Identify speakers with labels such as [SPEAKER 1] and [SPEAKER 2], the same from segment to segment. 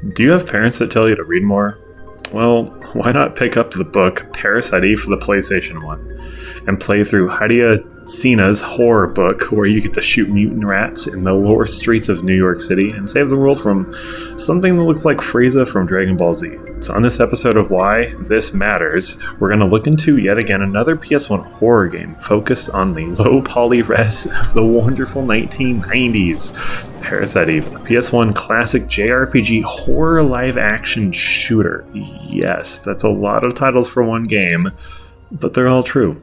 [SPEAKER 1] Do you have parents that tell you to read more? Well, why not pick up the book Parasite EVE for the PlayStation 1 and play through Hideo Sina's horror book, where you get to shoot mutant rats in the lower streets of New York City and save the world from something that looks like Frieza from Dragon Ball Z. So on this episode of Why This Matters, we're going to look into yet again another PS1 horror game focused on the low poly res of the wonderful 1990s. Parasite EVE, a PS1 classic J-Rpg horror live-action shooter. Yes, that's a lot of titles for one game, but they're all true.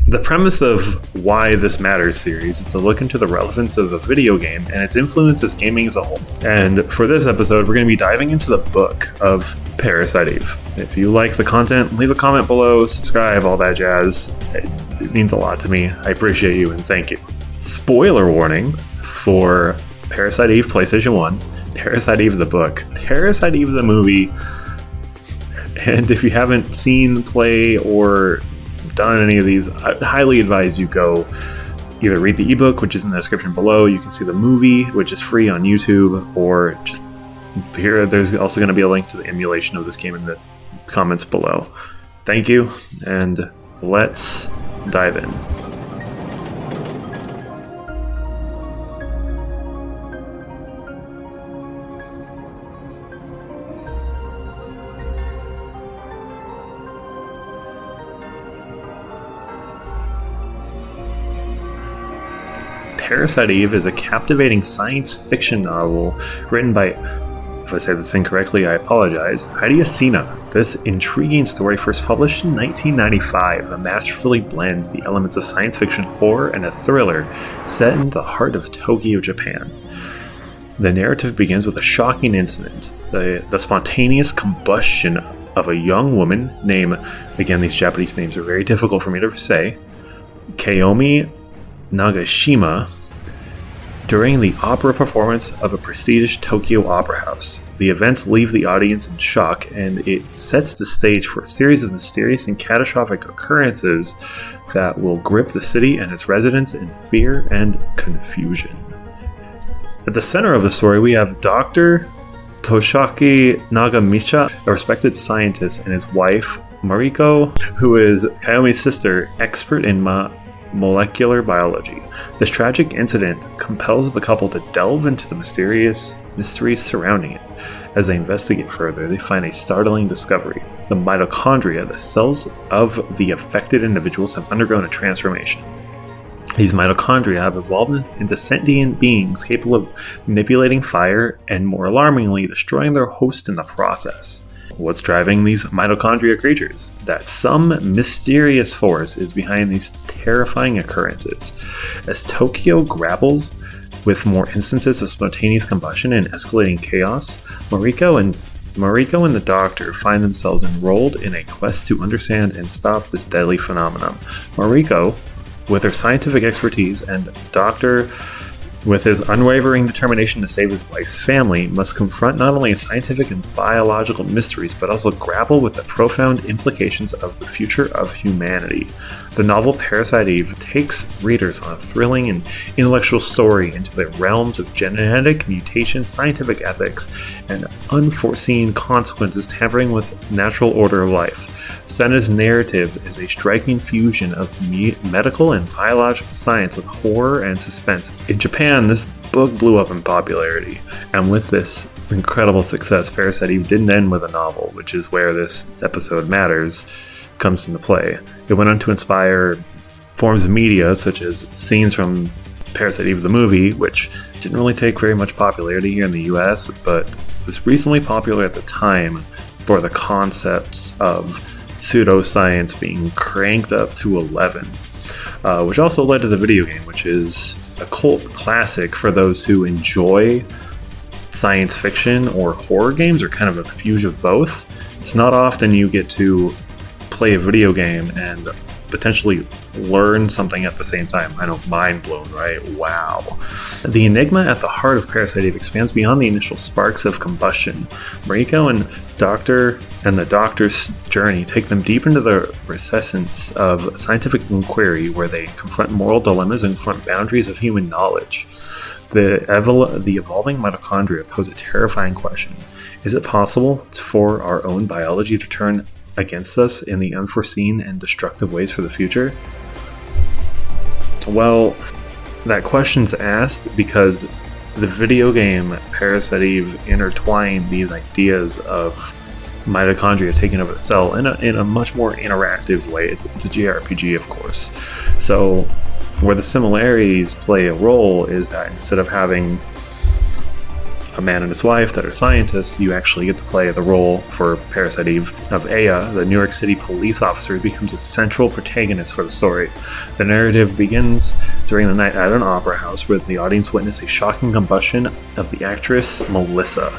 [SPEAKER 1] The premise of Why This Matters series is to look into the relevance of a video game and its influence as gaming as a whole. And for this episode, we're going to be diving into the book of Parasite EVE. If you like the content, leave a comment below, subscribe, all that jazz. It means a lot to me. I appreciate you and thank you. Spoiler warning for Parasite EVE PlayStation 1, Parasite EVE the book, Parasite EVE the movie, and if you haven't seen, play, or done any of these, I highly advise you go either read the ebook, which is in the description below. You can see the movie, which is free on YouTube, or just here. There's also going to be a link to the emulation of this game in the comments below. Thank you, and let's dive in. Parasite EVE is a captivating science fiction novel written by, if I say this incorrectly, I apologize, Hideo Sina. This intriguing story, first published in 1995, masterfully blends the elements of science fiction, horror, and a thriller set in the heart of Tokyo, Japan. The narrative begins with a shocking incident, the spontaneous combustion of a young woman named, again these Japanese names are very difficult for me to say, Kaomi Nagashima, during the opera performance of a prestigious Tokyo opera house. The events leave the audience in shock, and it sets the stage for a series of mysterious and catastrophic occurrences that will grip the city and its residents in fear and confusion. At the center of the story, we have Dr. Toshiaki Nagamisha, a respected scientist, and his wife, Mariko, who is Kaomi's sister, expert in molecular biology. This tragic incident compels the couple to delve into the mysterious mysteries surrounding it. As they investigate further, they find a startling discovery. The mitochondria, the cells of the affected individuals, have undergone a transformation. These mitochondria have evolved into sentient beings capable of manipulating fire and, more alarmingly, destroying their host in the process. What's driving these mitochondria creatures? That some mysterious force is behind these terrifying occurrences. As Tokyo grapples with more instances of spontaneous combustion and escalating chaos, Mariko and the Doctor find themselves enrolled in a quest to understand and stop this deadly phenomenon. Mariko, with her scientific expertise, and Doctor, with his unwavering determination to save his wife's family, must confront not only scientific and biological mysteries, but also grapple with the profound implications of the future of humanity. The novel Parasite EVE takes readers on a thrilling and intellectual story into the realms of genetic mutation, scientific ethics, and unforeseen consequences tampering with natural order of life. Sena's narrative is a striking fusion of medical and biological science with horror and suspense. In Japan, this book blew up in popularity, and with this incredible success, Parasite EVE didn't end with a novel, which is where this episode matters comes into play. It went on to inspire forms of media such as scenes from Parasite EVE the movie, which didn't really take very much popularity here in the US, but was recently popular at the time for the concepts of pseudoscience being cranked up to 11, which also led to the video game, which is a cult classic for those who enjoy science fiction or horror games, or kind of a fusion of both. It's not often you get to play a video game and potentially learn something at the same time. I know, mind blown, right? Wow. The enigma at the heart of Parasite EVE expands beyond the initial sparks of combustion. Mariko and the Doctor's journey take them deep into the recesses of scientific inquiry, where they confront moral dilemmas and confront boundaries of human knowledge. The evolving mitochondria pose a terrifying question. Is it possible for our own biology to turn against us in the unforeseen and destructive ways for the future? Well, that question's asked because the video game Parasite EVE intertwined these ideas of mitochondria taking over the cell in a much more interactive way. It's a JRPG, of course. So where the similarities play a role is that instead of having a man and his wife that are scientists, you actually get to play the role for Parasite EVE of Aya, the New York City police officer who becomes a central protagonist for the story. The narrative begins during the night at an opera house where the audience witness a shocking combustion of the actress Melissa.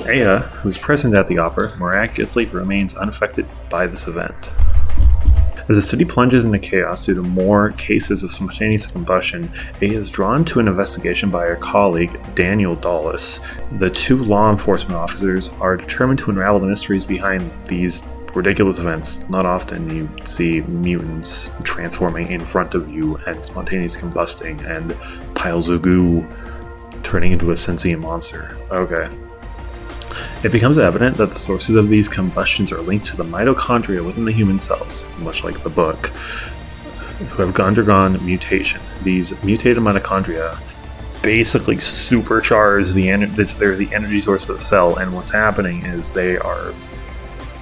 [SPEAKER 1] Aya, who is present at the opera, miraculously remains unaffected by this event. As the city plunges into chaos due to more cases of spontaneous combustion, Aya is drawn to an investigation by her colleague, Daniel Dawes. The two law enforcement officers are determined to unravel the mysteries behind these ridiculous events. Not often you see mutants transforming in front of you and spontaneous combusting and piles of goo turning into a sentient monster. Okay. It becomes evident that the sources of these combustions are linked to the mitochondria within the human cells, much like the book, who have undergone mutation. These mutated mitochondria basically supercharge they're the energy source of the cell, and what's happening is they are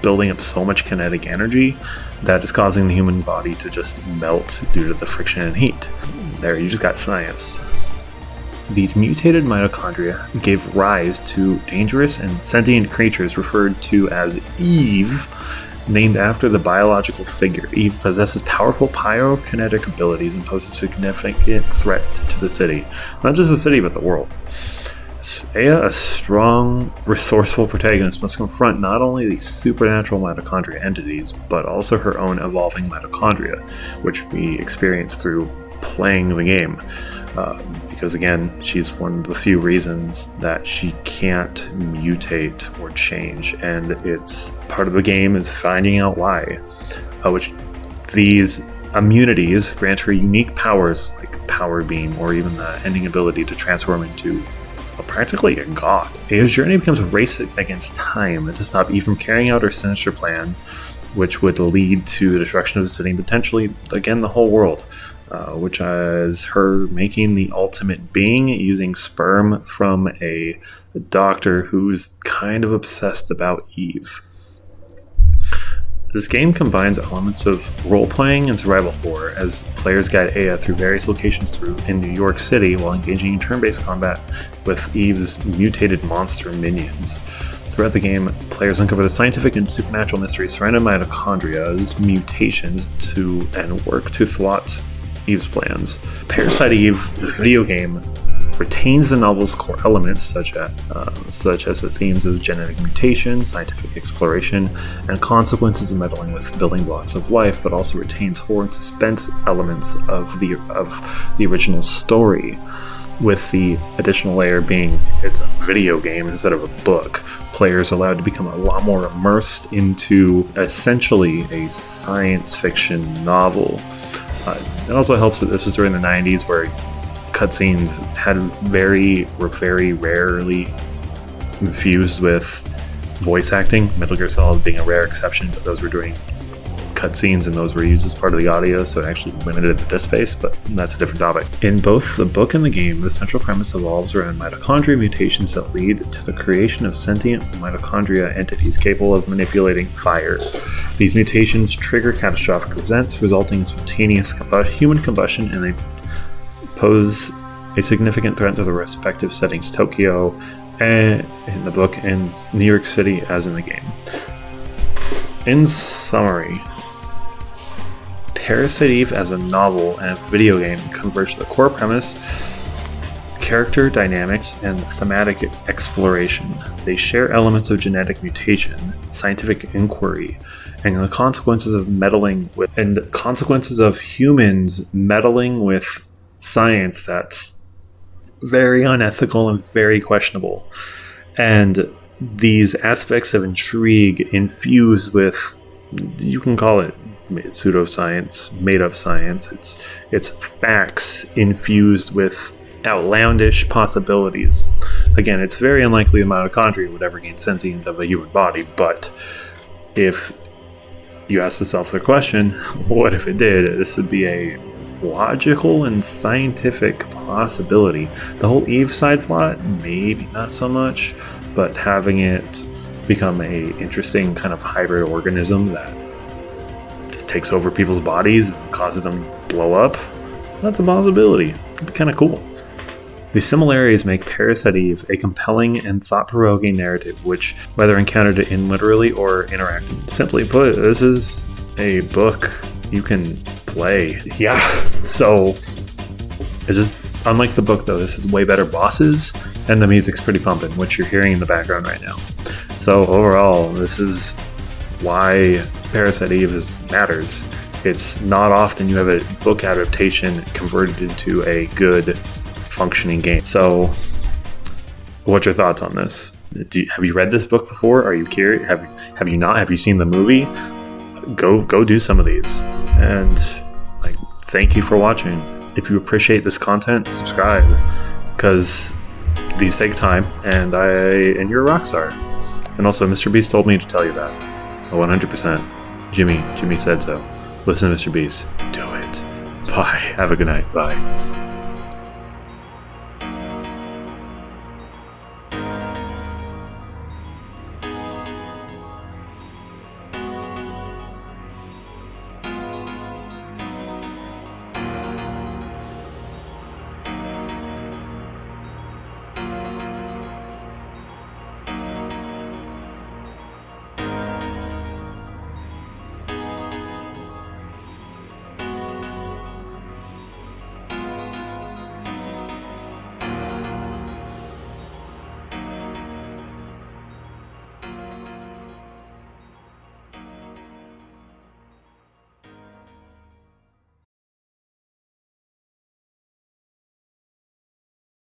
[SPEAKER 1] building up so much kinetic energy that is causing the human body to just melt due to the friction and heat. There, you just got science. These mutated mitochondria gave rise to dangerous and sentient creatures referred to as Eve, named after the biological figure. Eve possesses powerful pyrokinetic abilities and poses a significant threat to the city. Not just the city, but the world. Aya, a strong, resourceful protagonist, must confront not only these supernatural mitochondria entities, but also her own evolving mitochondria, which we experience through playing the game. Because again, she's one of the few reasons that she can't mutate or change, and it's part of the game is finding out why. Which these immunities grant her unique powers like Power Beam, or even the ending ability to transform into practically a god. Aya's journey becomes a race against time to stop Eve from carrying out her sinister plan, which would lead to the destruction of the city and potentially, again, the whole world. Which is her making the ultimate being using sperm from a doctor who's kind of obsessed about Eve. This game combines elements of role-playing and survival horror as players guide Aya through various locations in New York City while engaging in turn-based combat with Eve's mutated monster minions. Throughout the game, players uncover the scientific and supernatural mysteries surrounding mitochondria's mutations and work to thwart Eve's plans. Parasite EVE, the video game, retains the novel's core elements such as the themes of genetic mutation, scientific exploration, and consequences of meddling with building blocks of life, but also retains horror and suspense elements of the original story, with the additional layer being it's a video game instead of a book. Players are allowed to become a lot more immersed into essentially a science fiction novel. It also helps that this was during the 90s where cutscenes were very rarely infused with voice acting. Metal Gear Solid being a rare exception, but those were during cutscenes and those were used as part of the audio, so it actually limited the disk space, but that's a different topic. In both the book and the game, the central premise evolves around mitochondria mutations that lead to the creation of sentient mitochondria entities capable of manipulating fire. These mutations trigger catastrophic events, resulting in spontaneous human combustion, and they pose a significant threat to the respective settings, Tokyo in the book and New York City as in the game. In summary, Parasite EVE as a novel and a video game converge the core premise, character dynamics, and thematic exploration. They share elements of genetic mutation, scientific inquiry, and the consequences of meddling with, and the consequences of humans meddling with science that's very unethical and very questionable. And these aspects of intrigue infused with, you can call it pseudoscience, made-up science. It's facts infused with outlandish possibilities. Again, it's very unlikely the mitochondria would ever gain sentience of a human body, but if you ask yourself the question, what if it did? This would be a logical and scientific possibility. The whole Eve side plot, maybe not so much, but having it become a interesting kind of hybrid organism that just takes over people's bodies and causes them to blow up, that's a possibility. It'd be kind of cool. These similarities make Parasite EVE a compelling and thought-provoking narrative, which, whether encountered in literally or interactive, simply put, this is a book you can play. Yeah, so it's just unlike the book, though. This is way better bosses, and the music's pretty pumping, which you're hearing in the background right now. So overall, this is why Parasite EVE matters. It's not often you have a book adaptation converted into a good functioning game. So what's your thoughts on this? Have you read this book before? Are you curious? Have you not? Have you seen the movie? Go do some of these. And thank you for watching. If you appreciate this content, subscribe, because these take time, and you're a rock star. And also, Mr. Beast told me to tell you that. 100%. Jimmy said so. Listen to Mr. Beast. Do it. Bye. Have a good night. Bye.